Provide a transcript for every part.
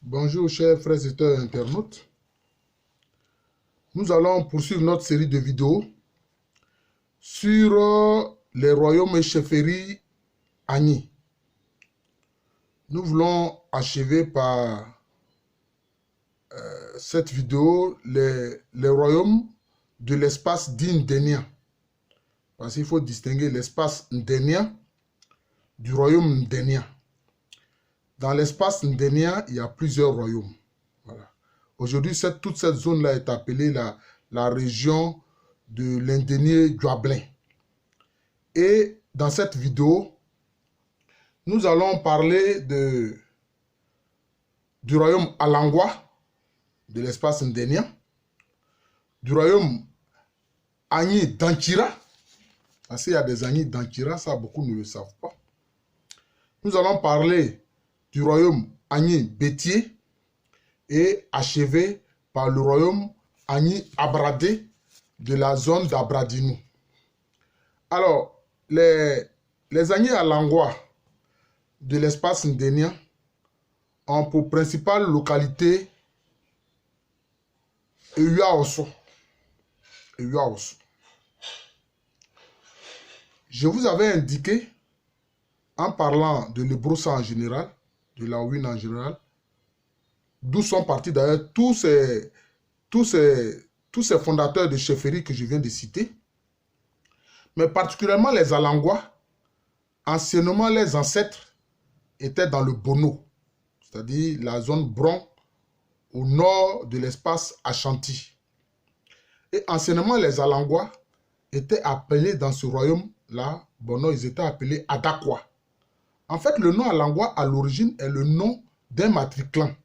Bonjour chers frères et sœurs internautes. Nous allons poursuivre notre série de vidéos sur les royaumes et chefferies Agni. Nous voulons achever par cette vidéo les royaumes de l'espace dit Ndénia. Parce qu'il faut distinguer l'espace Ndénia du royaume Ndénia. Dans l'espace Ndénia, il y a plusieurs royaumes. Voilà. Aujourd'hui, toute cette zone-là est appelée la région de l'Indénié Djuablin. Et dans cette vidéo, nous allons parler du royaume Alangwa, de l'espace Ndénia, du royaume Agni Danchira, parce qu'il y a des Agni Danchira, ça beaucoup ne le savent pas. Nous allons parler du royaume Agni Bétier et achevé par le royaume Agni Abradé de la zone d'Abradinou. Alors, les Agni Alangwa de l'espace Ndénia ont pour principale localité Eua-Osso. Je vous avais indiqué, en parlant de l'Ebrosa en général, de la Ouine en général, d'où sont partis d'ailleurs tous ces fondateurs de chefferies que je viens de citer, mais particulièrement les Alangwa. Anciennement, les ancêtres étaient dans le Bono, c'est-à-dire la zone Bron, au nord de l'espace Ashanti. Et anciennement, les Alangwa étaient appelés dans ce royaume-là, Bono, ils étaient appelés Adakwa. En fait, le nom Alangwa, à l'origine, est le nom d'un matriclan.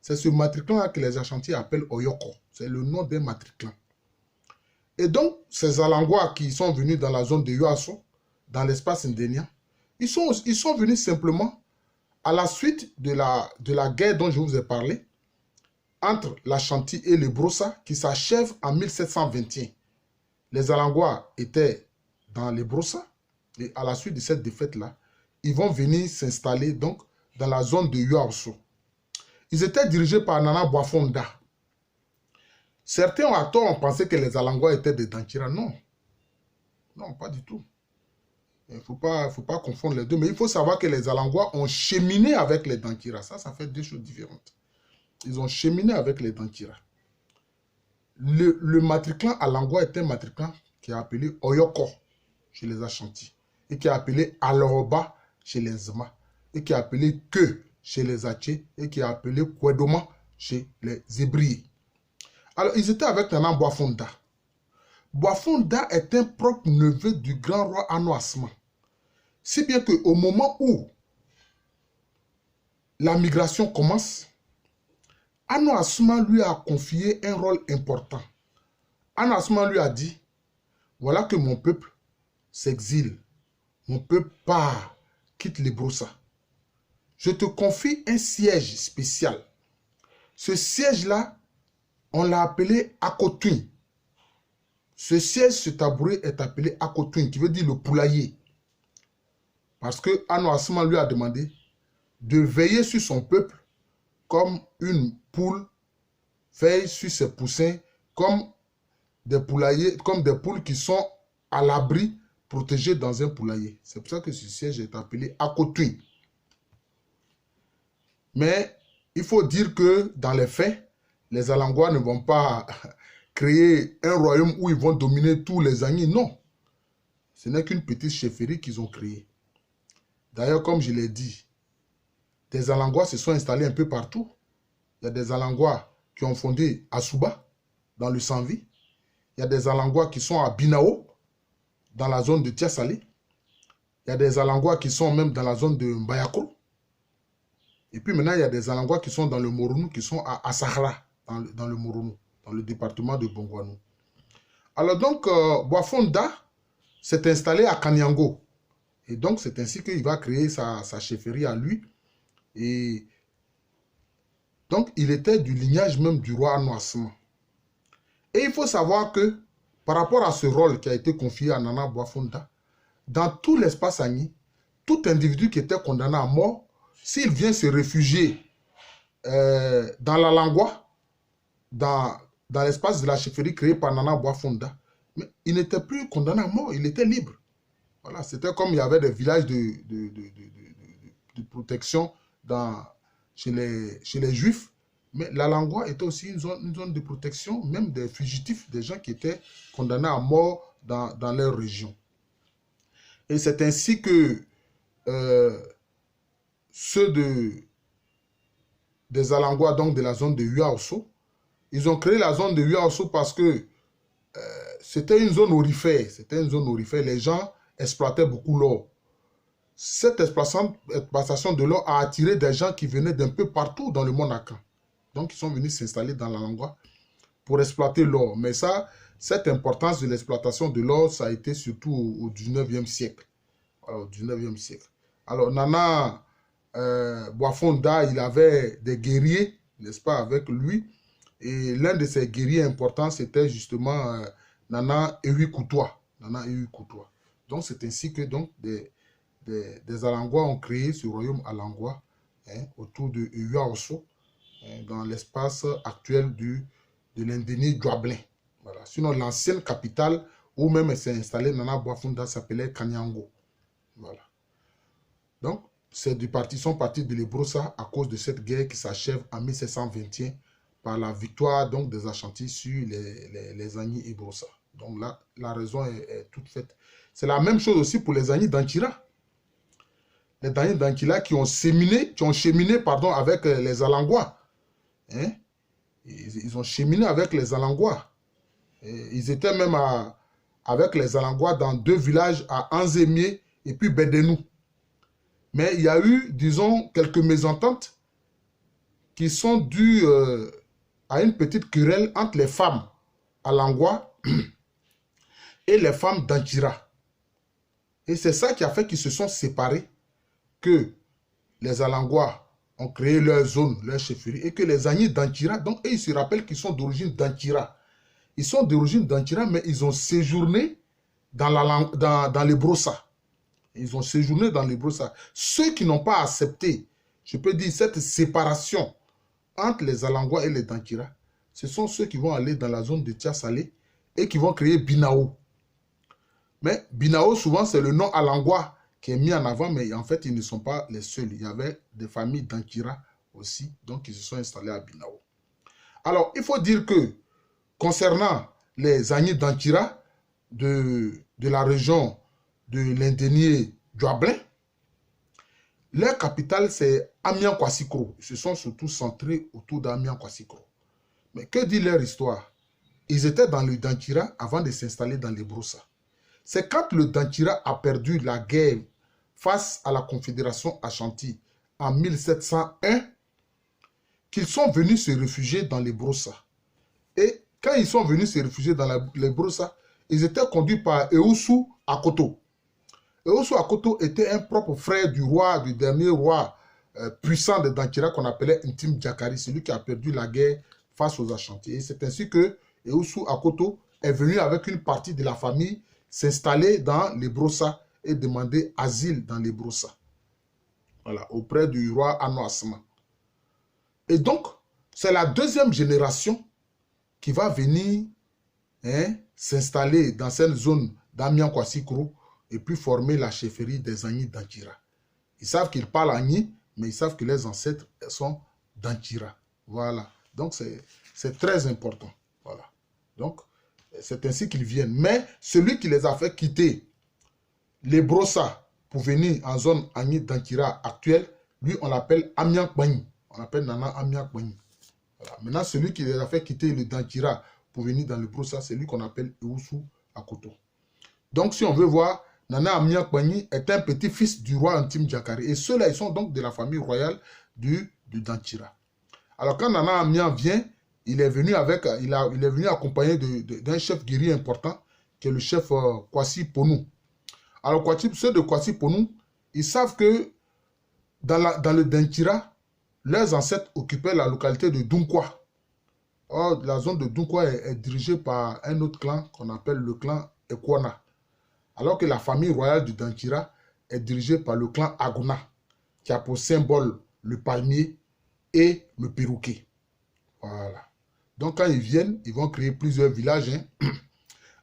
C'est ce matriclan-là que les Ashanti appellent Oyoko. C'est le nom d'un matriclan. Et donc, ces Alangwa qui sont venus dans la zone de Yoasso, dans l'espace Ndénia, ils sont venus simplement à la suite de la guerre dont je vous ai parlé, entre l'Ashanti et l'Ebrosa, qui s'achève en 1721. Les Alangwa étaient dans l'Ebrosa, et à la suite de cette défaite-là, ils vont venir s'installer donc dans la zone de Yoasso. Ils étaient dirigés par Nana Boafonda. Certains à tort ont pensé que les Alangwa étaient des Danchira. Non. Non, pas du tout. Il ne faut pas confondre les deux. Mais il faut savoir que les Alangwa ont cheminé avec les Danchira. Ça fait deux choses différentes. Ils ont cheminé avec les Danchira. Le matriclan Alangwa est un matriclan qui est appelé Oyoko chez les Ashanti et qui est appelé Aloroba chez les Zma et qui est appelé Ke chez les Atché et qui est appelé Kwedoma chez les Zébriés. Alors, ils étaient avec Nana Boafonda. Boafonda est un propre neveu du grand roi Ano Asman. Si bien qu'au moment où la migration commence, Ano Asman lui a confié un rôle important. Ano Asman lui a dit, voilà que mon peuple s'exile, mon peuple part, quitte les Brossas. Je te confie un siège spécial. Ce siège-là, on l'a appelé Akotun. Ce siège, ce tabouret est appelé Akotun, qui veut dire le poulailler. Parce que Ano Asman lui a demandé de veiller sur son peuple comme une poule veille sur ses poussins, comme des poulaillers, comme des poules qui sont à l'abri, protégées dans un poulailler. C'est pour ça que ce siège est appelé Akotun. Mais il faut dire que dans les faits, les Alangwa ne vont pas créer un royaume où ils vont dominer tous les Agni. Non. Ce n'est qu'une petite chefferie qu'ils ont créée. D'ailleurs, comme je l'ai dit, des Alangwa se sont installés un peu partout. Il y a des Alangwa qui ont fondé Asuba, dans le Sanvi. Il y a des Alangwa qui sont à Binao, dans la zone de Tiasalé. Il y a des Alangwa qui sont même dans la zone de Mbayako. Et puis maintenant, il y a des Alangwa qui sont dans le Moronou, qui sont à Asahara, dans le Moronou, dans le département de Bongwanou. Alors donc, Boafonda s'est installé à Kanyango. Et donc, c'est ainsi qu'il va créer sa chefferie à lui. Et donc, il était du lignage même du roi Ano Asman. Et il faut savoir que, par rapport à ce rôle qui a été confié à Nana Boafonda, dans tout l'espace Agni, tout individu qui était condamné à mort, s'il vient se réfugier dans la Langua, dans l'espace de la chefferie créé par Nana Boafonda, mais il n'était plus condamné à mort, il était libre. Voilà, c'était comme il y avait des villages de protection chez les Juifs, mais la Langua était aussi une zone de protection, même des fugitifs, des gens qui étaient condamnés à mort dans leur région. Et c'est ainsi que ceux des Alangwa, donc de la zone de Huaoso, ils ont créé la zone de Huaoso parce que c'était une zone aurifère. C'était une zone aurifère. Les gens exploitaient beaucoup l'or. Cette exploitation de l'or a attiré des gens qui venaient d'un peu partout dans le monde Akan. Donc, ils sont venus s'installer dans la Langwa pour exploiter l'or. Mais ça, cette importance de l'exploitation de l'or, ça a été surtout au 19e siècle. Au 19e siècle. Alors, Nana Boafonda, il avait des guerriers, n'est-ce pas, avec lui. Et l'un de ses guerriers importants, c'était justement Nana Ewi Koutoua. Nana Ewi Koutoua. Donc, c'est ainsi que donc, des Alangwa ont créé ce royaume Alangwa autour de Huaoso, dans l'espace actuel de l'Indonésie Djuablin. Voilà. Sinon, l'ancienne capitale où même s'est installée Nana Boafonda s'appelait Kanyango. Voilà. Donc, sont partis de l'Ebrosa à cause de cette guerre qui s'achève en 1721 par la victoire donc, des Ashantis sur les Agni et Brossa. Donc là, la raison est toute faite. C'est la même chose aussi pour les Agni d'Antira. Les Agni d'Antira qui ont cheminé avec les Alangwa. Hein? Ils ont cheminé avec les Alangwa. Ils étaient même avec les Alangwa dans 2 villages à Anzémié et puis Bédénou. Mais il y a eu, disons, quelques mésententes qui sont dues à une petite querelle entre les femmes Alangwa et les femmes d'Antira. Et c'est ça qui a fait qu'ils se sont séparés, que les Alangwa ont créé leur zone, leur chefferie, et que les Agni d'Antira, donc ils se rappellent qu'ils sont d'origine d'Antira. Ils sont d'origine d'Antira, mais ils ont séjourné dans les Brossa. Ils ont séjourné dans les Brossa. Ceux qui n'ont pas accepté, je peux dire, cette séparation entre les Alangwa et les Dankira, ce sont ceux qui vont aller dans la zone de Tia-Salé et qui vont créer Binao. Mais Binao, souvent, c'est le nom Alangwa qui est mis en avant, mais en fait, ils ne sont pas les seuls. Il y avait des familles Dankira aussi, donc ils se sont installés à Binao. Alors, il faut dire que, concernant les Agni d'Antira de la région de l'Indonésie Djuablin, leur capitale, c'est Amiens Kwassikro. Ils se sont surtout centrés autour d'Amiens Kwassikro. Mais que dit leur histoire? Ils étaient dans le Dankira avant de s'installer dans les Brossa. C'est quand le Dankira a perdu la guerre face à la Confédération Ashanti en 1701 qu'ils sont venus se réfugier dans les Brossa. Et quand ils sont venus se réfugier dans les Brossa, ils étaient conduits par Eusu Akoto. Eusu Akoto était un propre frère du dernier roi puissant de Dankira qu'on appelait Ntim Diakari, celui qui a perdu la guerre face aux Ashanti. Et c'est ainsi que Eusu Akoto est venu avec une partie de la famille s'installer dans les Brossa et demander asile dans les Brossa. Voilà, auprès du roi Ano Asma. Et donc, c'est la deuxième génération qui va venir s'installer dans cette zone d'Amiens Kwassikro et puis former la chefferie des Agni d'Antira. Ils savent qu'ils parlent Agni, mais ils savent que les ancêtres sont d'Antira. Voilà. Donc, c'est très important. Voilà. Donc, c'est ainsi qu'ils viennent. Mais celui qui les a fait quitter les Brossa pour venir en zone Agni d'Antira actuelle, lui, on l'appelle Amiens Kwani. On l'appelle Nana Amiens Kwani. Voilà. Maintenant, celui qui les a fait quitter le Dankira pour venir dans le Brossa, c'est lui qu'on appelle Eusu Akoto. Donc, si on veut voir, Nana Amiens Kwani est un petit-fils du roi Ntim Diakari. Et ceux-là, ils sont donc de la famille royale du Dankira. Alors, quand Nana Amiens vient, il est venu accompagné d'un chef guerrier important, qui est le chef Kwasi Ponou. Alors, ceux de Kwasi Ponou, ils savent que dans le Dankira, leurs ancêtres occupaient la localité de Dunkwa. Or, la zone de Dunkwa est dirigée par un autre clan qu'on appelle le clan Ekwana. Alors que la famille royale du Dankira est dirigée par le clan Aguna, qui a pour symbole le palmier et le perroquet. Voilà. Donc, quand ils viennent, ils vont créer plusieurs villages. Hein.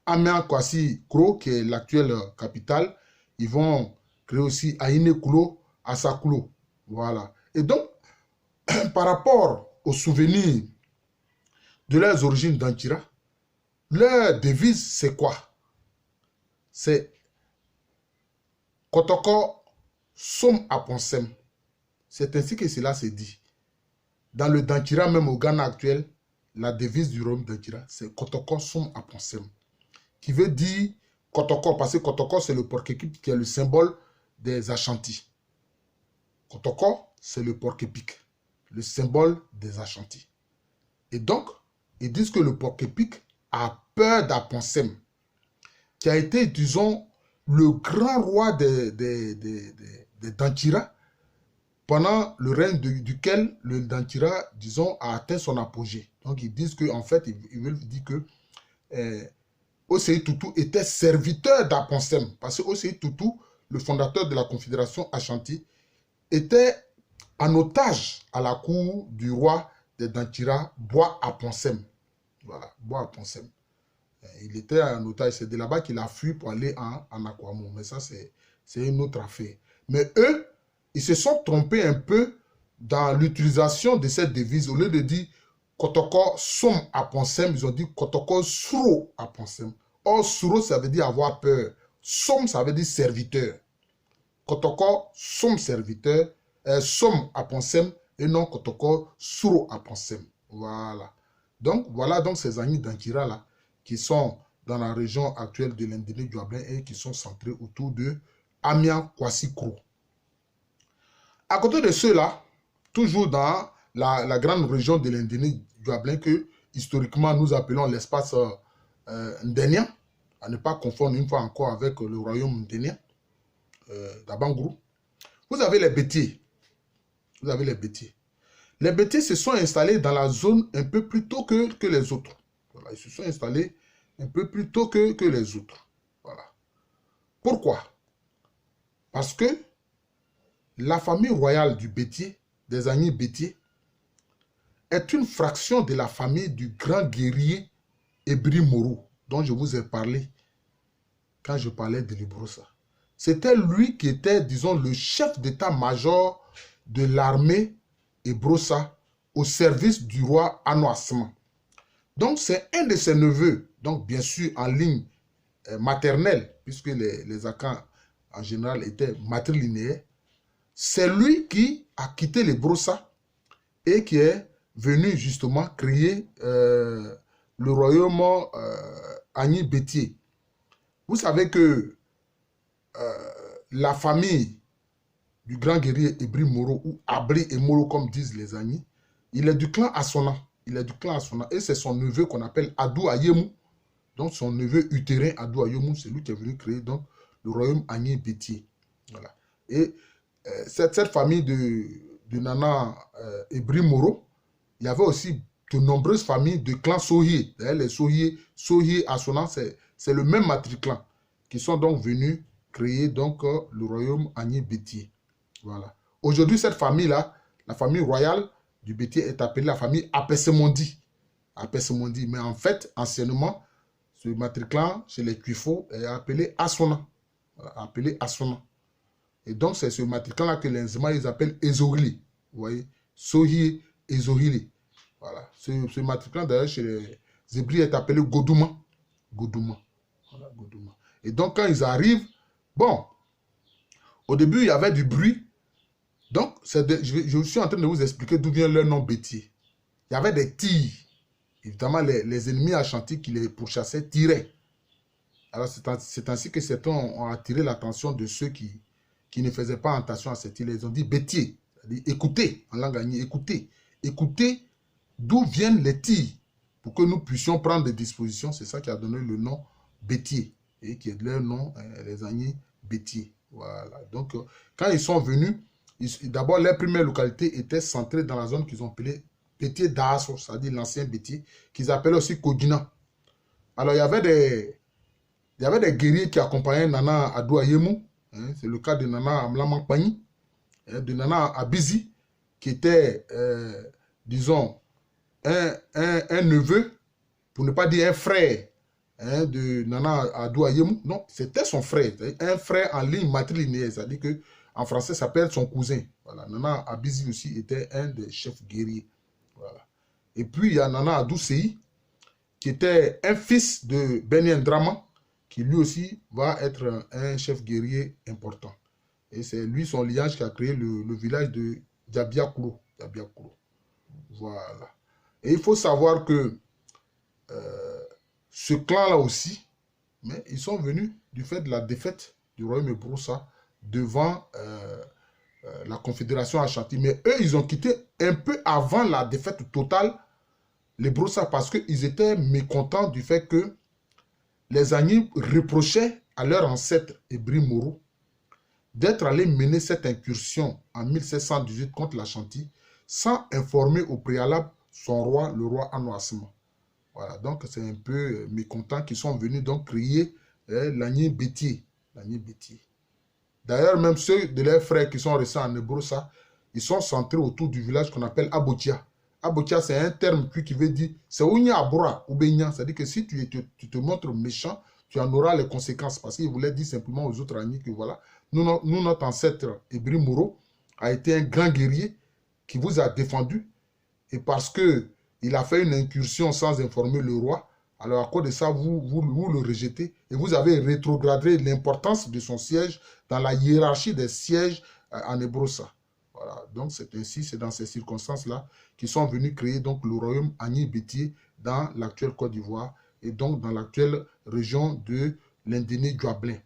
Amiens Kwasi Kro, qui est l'actuelle capitale. Ils vont créer aussi Aïne Kulo, Asakulo. Voilà. Et donc, par rapport aux souvenirs de leurs origines d'Antira, leur devise, c'est quoi? C'est Kotoko Som Aponsem. C'est ainsi que cela se dit. Dans le Dankira, même au Ghana actuel, la devise du royaume d'Antira, c'est Kotoko Som Aponsem. Qui veut dire Kotoko, parce que Kotoko, c'est le porc-épic qui est le symbole des Ashantis. Kotoko, c'est le porc-épic, le symbole des Ashantis. Et donc, ils disent que le porc-épic a peur d'Aponsem, qui a été, disons, le grand roi des Dankira, pendant le règne duquel le Dankira, disons, a atteint son apogée. Donc, ils disent qu'en fait, ils veulent dire que Osei Tutu était serviteur d'Aponsem. Parce que Osei Tutu, le fondateur de la Confédération Ashanti, était en otage à la cour du roi des Dankira, Bois Aponsem. Voilà, Bois Aponsem. Il était en otage. C'est de là-bas qu'il a fui pour aller en Akwamo. Mais ça, c'est une autre affaire. Mais eux, ils se sont trompés un peu dans l'utilisation de cette devise. Au lieu de dire Kotoko Som Aponsem, ils ont dit Kotoko Suro Aponsem. Or, Suro, ça veut dire avoir peur. Som, ça veut dire serviteur. Kotoko Som serviteur, Som Aponsem, et non Kotoko Suro Aponsem. Voilà. Donc, voilà donc ces amis d'Ankira là, qui sont dans la région actuelle de l'Indéné-Djuablin et qui sont centrés autour de Amiens Kwasi Kro. À côté de ceux-là, toujours dans la grande région de l'Indéné-Djuablin que historiquement nous appelons l'espace ndénien, à ne pas confondre une fois encore avec le royaume ndénien d'Abangrou, vous avez les Bétiers. Vous avez les Bétiers. Les Bétiers se sont installés dans la zone un peu plus tôt que les autres. Voilà, ils se sont installés un peu plus tôt que les autres. Voilà. Pourquoi? Parce que la famille royale du Bétier, des Agni Bétier, est une fraction de la famille du grand guerrier Ebri Moro, dont je vous ai parlé quand je parlais de Librosa. C'était lui qui était, disons, le chef d'état-major de l'armée Ebrosa au service du roi Anoasman. Donc, c'est un de ses neveux, donc bien sûr en ligne maternelle, puisque les Akans en général étaient matrilinéaires. C'est lui qui a quitté les Brossa et qui est venu justement créer le royaume Agni Bétier. Vous savez que la famille du grand guerrier Ebri Moro, ou Abri et Moro comme disent les Agni, il est du clan Asona. Il est du clan Asona et c'est son neveu qu'on appelle Adou Ayemu. Donc son neveu utérin Adou Ayemu, c'est lui qui est venu créer donc, le royaume Agni Bétier. Voilà. Et cette famille de Nana Ebri Moro, il y avait aussi de nombreuses familles de clans Sohié. D'ailleurs, les Sohié Asona, c'est le même matriclan qui sont donc venus créer donc, le royaume Agni Bétier. Voilà. Aujourd'hui, cette famille-là, la famille royale du Bétier est appelée la famille Apesemondi. Apesemondi. Mais en fait, anciennement, ce matriclan chez les Tuifo est appelé Asona. Voilà, appelé Asona. Et donc, c'est ce matriclan-là que les Nzema, ils appellent Ezorili. Vous voyez, Sohi Ezorili. Voilà. Ce matriclan, d'ailleurs, chez les Zébris, est appelé Godouma. Godouma. Voilà, Godouma. Et donc, quand ils arrivent, bon, au début, il y avait du bruit. Donc, je suis en train de vous expliquer d'où vient leur nom Bétier. Il y avait des tirs. Évidemment, les ennemis achantis qui les pourchassaient tiraient. Alors, c'est ainsi que certains ont attiré l'attention de ceux qui ne faisaient pas attention à ces tirs. Ils ont dit Bétier. C'est-à-dire écoutez, en langue agnée, écoutez. Écoutez d'où viennent les tirs pour que nous puissions prendre des dispositions. C'est ça qui a donné le nom Bétier. Et qui est leur nom, les Agnés Bétier. Voilà. Donc, quand ils sont venus, d'abord, leur première localité était centrée dans la zone qu'ils ont appelée Bétier d'Asso, c'est-à-dire l'ancien Bétier, qu'ils appelaient aussi Kodina. Alors, il y avait des guerriers qui accompagnaient Nana Adou Ayemu. Hein, c'est le cas de Nana Amlamampani, de Nana Abizi qui était, disons, un neveu, pour ne pas dire un frère, hein, de Nana Addo Ayemou. Non, c'était son frère, un frère en ligne matrilinéaire, c'est-à-dire que en français, ça s'appelle son cousin. Voilà. Nana Abizi aussi était un des chefs guerriers. Voilà. Et puis, il y a Nana Addo Seyi, qui était un fils de Beni Ndrama, qui lui aussi va être un chef guerrier important. Et c'est lui, son liage, qui a créé le village de Diabiakuro. Voilà. Et il faut savoir que ce clan-là aussi, mais ils sont venus du fait de la défaite du royaume Ebroussa devant la confédération Ashanti. Mais eux, ils ont quitté un peu avant la défaite totale les Broussa parce qu'ils étaient mécontents du fait que les Agnis reprochaient à leur ancêtre Ebri Moro d'être allé mener cette incursion en 1718 contre l'Ashanti sans informer au préalable son roi, le roi Anouassima. Voilà, donc c'est un peu mécontents qu'ils sont venus donc créer l'Agni Bétier. D'ailleurs, même ceux de leurs frères qui sont restés en Ebroussa, ils sont centrés autour du village qu'on appelle Abotia. Abotia, c'est un terme qui veut dire, c'est Ounya Abora ou Beignan. C'est-à-dire que si tu te montres méchant, tu en auras les conséquences. Parce qu'il voulait dire simplement aux autres Agnis que voilà, nous notre ancêtre Ebri Moro a été un grand guerrier qui vous a défendu. Et parce qu'il a fait une incursion sans informer le roi, alors à cause de ça, vous le rejetez. Et vous avez rétrogradé l'importance de son siège dans la hiérarchie des sièges en Ebroussa. Voilà, donc c'est ainsi, c'est dans ces circonstances-là qu'ils sont venus créer donc le royaume Agni-Bétier dans l'actuelle Côte d'Ivoire et donc dans l'actuelle région de l'Indéné-Djuablin.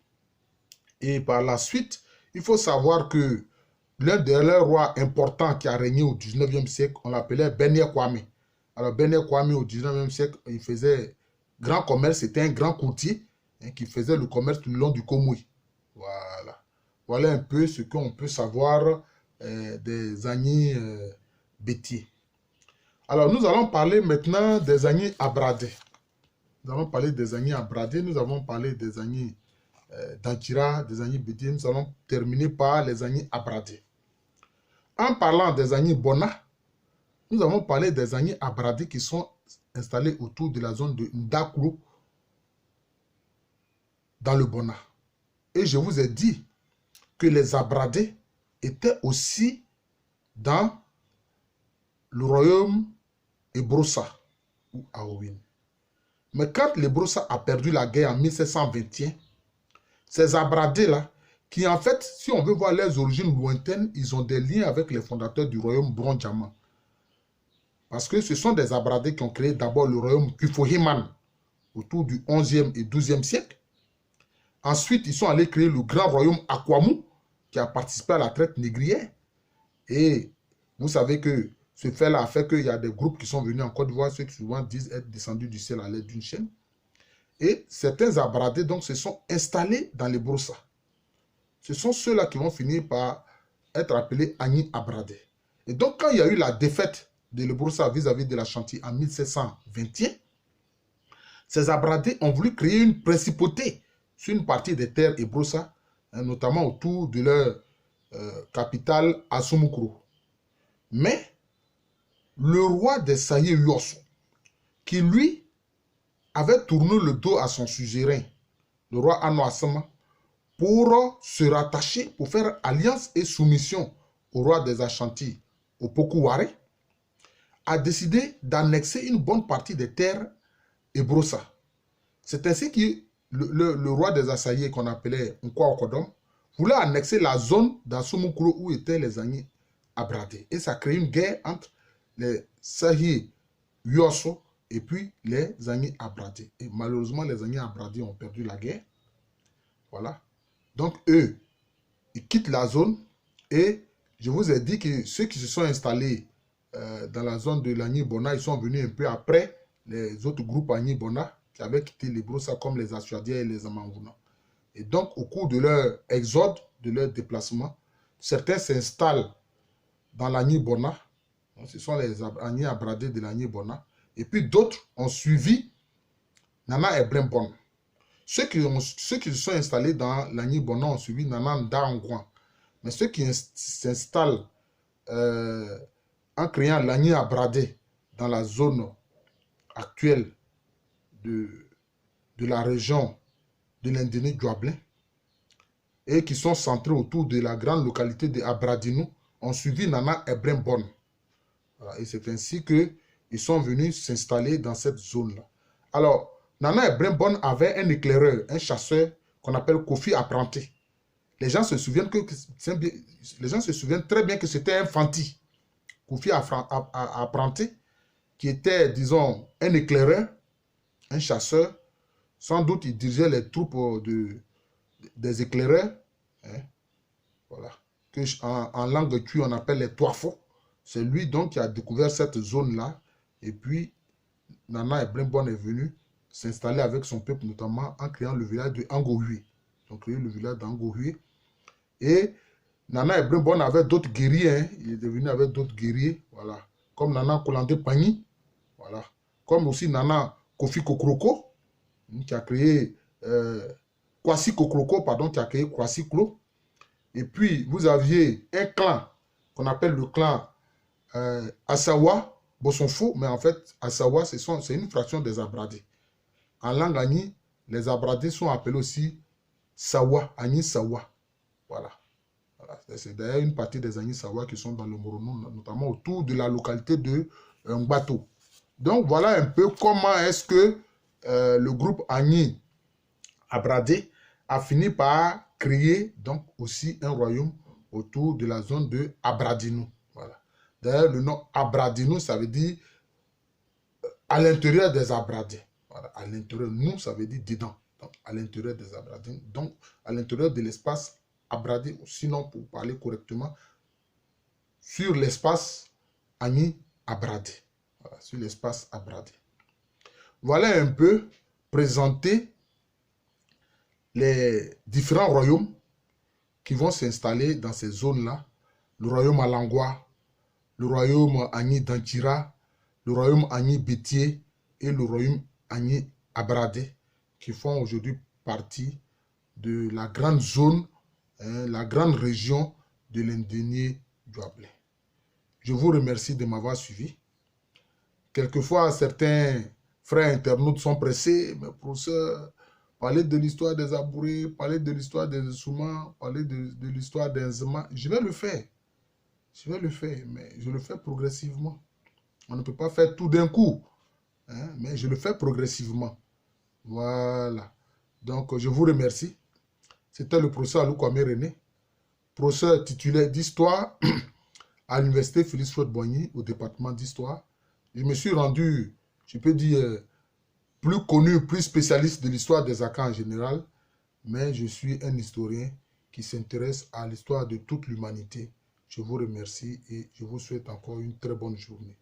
Et par la suite, il faut savoir que l'un des leurs rois importants qui a régné au 19e siècle, on l'appelait Bené Kwame. Alors Bené Kwame au 19e siècle, il faisait grand commerce, c'était un grand courtier qui faisait le commerce tout le long du Komui. Voilà. Voilà un peu ce qu'on peut savoir des Agnis Bétier. Alors, nous allons parler maintenant des Agnis Abradé. Nous allons parler des Agnis Abradé, nous avons parlé des Agnis d'Antira, des Agnis Bétier. Nous allons terminer par les Agnis Abradé. En parlant des Agnis Bona, nous avons parlé des Agnis Abradé qui sont installés autour de la zone de Ndakuro, dans le Bona. Et je vous ai dit que les Abradé étaient aussi dans le royaume Ebroussa ou Aouin. Mais quand l'Ebroussa a perdu la guerre en 1721, ces Abradés-là, qui en fait, si on veut voir leurs origines lointaines, ils ont des liens avec les fondateurs du royaume Brondiaman. Parce que ce sont des Abradés qui ont créé d'abord le royaume Kufohiman autour du 11e et 12e siècle. Ensuite, ils sont allés créer le grand royaume Akwamu, qui a participé à la traite négrière. Et vous savez que ce fait-là a fait qu'il y a des groupes qui sont venus en Côte d'Ivoire, ceux qui souvent disent être descendus du ciel à l'aide d'une chaîne. Et certains Abradés donc se sont installés dans les Broussa. Ce sont ceux-là qui vont finir par être appelés Agnis Abradé. Et donc quand il y a eu la défaite de l'Ebroussa vis-à-vis de l'Ashanti en 1721, ces Abradés ont voulu créer une principauté sur une partie des terres Ebroussa, notamment autour de leur capitale Asumukro. Mais le roi des Saye Yosso, qui lui avait tourné le dos à son suzerain, le roi Anouassima, pour se rattacher, pour faire alliance et soumission au roi des Ashanti, au Pokuware, a décidé d'annexer une bonne partie des terres Ebroussa. C'est ainsi que le roi des Assaillés, qu'on appelait Nkwa Okodom, voulait annexer la zone d'Asumukro où étaient les Agnis Abradé. Et ça a créé une guerre entre les Saye Yosso et puis les Agnis Abradé. Et malheureusement, les Agnis Abradé ont perdu la guerre. Voilà. Donc, eux, ils quittent la zone. Et je vous ai dit que ceux qui se sont installés dans la zone de l'Agnis Bona, ils sont venus un peu après les autres groupes Agnis Bona qui avaient quitté les Broussa comme les Assuadiens et les Amangouna. Et donc, au cours de leur exode, de leur déplacement, certains s'installent dans l'Agnis Bona. Ce sont les Agnis Abradé de l'Agnis Bona. Et puis d'autres ont suivi Nana Ebrembon. Ceux qui se sont installés dans l'Agnis Bona ont suivi Nana Ndangouan. Mais ceux qui s'installent en créant l'Agni Abradé dans la zone actuelle de la région de l'Indonésie Douablé, et qui sont centrés autour de la grande localité de Abradinou, ont suivi Nana Ibrahim Bon. Voilà, et c'est ainsi qu'ils sont venus s'installer dans cette zone-là. Alors, Nana Ibrahim Bon avait un éclaireur, un chasseur qu'on appelle Kofi Apprenti. Les gens se souviennent très bien que c'était un Fanti, Kofi Apprenti, qui était, disons, un éclaireur, un chasseur. Sans doute, il dirigeait les troupes des éclaireurs, hein, voilà, que en langue tue on appelle les Toifos. C'est lui donc qui a découvert cette zone-là. Et puis, Nana Ibrahim Bon est venu s'installer avec son peuple, notamment en créant le village de Angohui. Ils ont créé le village d'Angohui. Et Nana Ibrahim Bon avait d'autres guerriers. Hein. Il est devenu avec d'autres guerriers. Voilà. Comme Nana Kolande Pani. Voilà. Comme aussi Nana Kofi Kokroko, qui a créé Kwasi Kokroko, pardon, qui a créé Kwasi Klo. Et puis, vous aviez un clan qu'on appelle le clan Asawa Bosonfo, mais en fait, Asawa, c'est une fraction des Abradés. En langue Agni, les Abradés sont appelés aussi Sawa, Agni Sawa. Voilà. Voilà. C'est d'ailleurs une partie des Agni Sawa qui sont dans le Morono, notamment autour de la localité de Ngbato. Donc, voilà un peu comment est-ce que le groupe Agni Abradé a fini par créer donc aussi un royaume autour de la zone de Abradinou. Voilà. D'ailleurs, le nom Abradinou, ça veut dire à l'intérieur des Abradés. Voilà. À l'intérieur, nous, ça veut dire dedans. Donc, à l'intérieur des Abradés. Donc, à l'intérieur de l'espace Abradé, sinon, pour parler correctement, sur l'espace Agni Abradé. Voilà, sur l'espace Abradé. Voilà un peu présenté les différents royaumes qui vont s'installer dans ces zones-là. Le royaume Alangwa, le royaume Agni Dantira, le royaume Agni Bétier et le royaume Agni Abradé, qui font aujourd'hui partie de la grande zone, la grande région de l'Indonésie Douablé. Je vous remercie de m'avoir suivi. Quelquefois, certains frères internautes sont pressés, mais professeur, parler de l'histoire des Abourés, parler de l'histoire des Soumans, parler de l'histoire des Nzema. Je vais le faire. Je vais le faire, mais je le fais progressivement. On ne peut pas faire tout d'un coup, hein, mais je le fais progressivement. Voilà. Donc, je vous remercie. C'était le professeur Alou Kwame René, professeur titulaire d'histoire à l'université Félix Houphouët-Boigny, au département d'histoire. Je me suis rendu, je peux dire, plus connu, plus spécialiste de l'histoire des Akans en général, mais je suis un historien qui s'intéresse à l'histoire de toute l'humanité. Je vous remercie et je vous souhaite encore une très bonne journée.